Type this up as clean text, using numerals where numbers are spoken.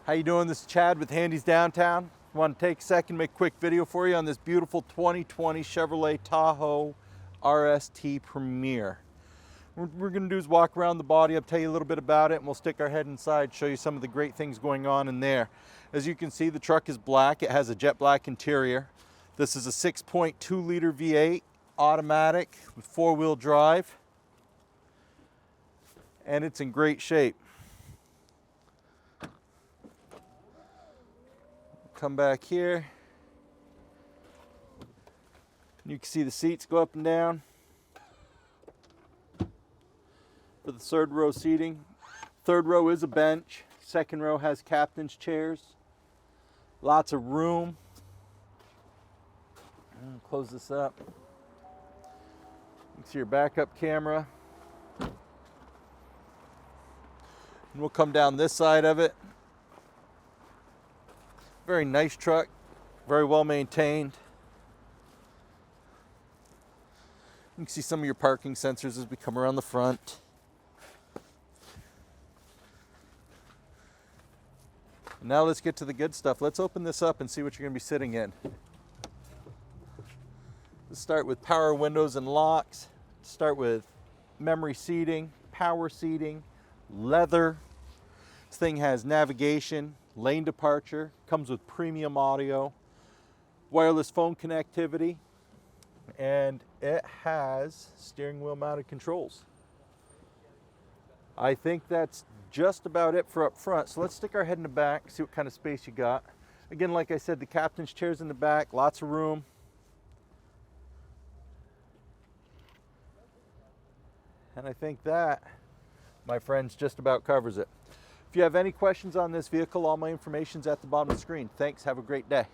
How you doing? This is Chad with Handy's Downtown. I want to take a second, make a quick video for you on this beautiful 2020 Chevrolet Tahoe RST Premier. What we're going to do is walk around the body. I'll tell you a little bit about it, and we'll stick our head inside, show you some of the great things going on in there. As you can see, the truck is black. It has a jet black interior. This is a 6.2 liter V8 automatic with four-wheel drive, and it's in great shape. Come back here. You can see the seats go up and down for the third row seating. Third row is a bench. Second row has captain's chairs. Lots of room. Close this up. You can see your backup camera. And we'll come down this side of it. Very nice truck, very well maintained. You can see some of your parking sensors as we come around the front. Now let's get to the good stuff. Let's open this up and see what you're going to be sitting in. Let's start with power windows and locks. Start with memory seating, power seating, leather. This thing has navigation, lane departure, comes with premium audio, wireless phone connectivity, and it has steering wheel mounted controls. I think that's just about it for up front. So let's stick our head in the back, see what kind of space you got. Again, like I said, the captain's chair's in the back, lots of room. And I think that, my friends, just about covers it. If you have any questions on this vehicle, all my information's at the bottom of the screen. Thanks, have a great day.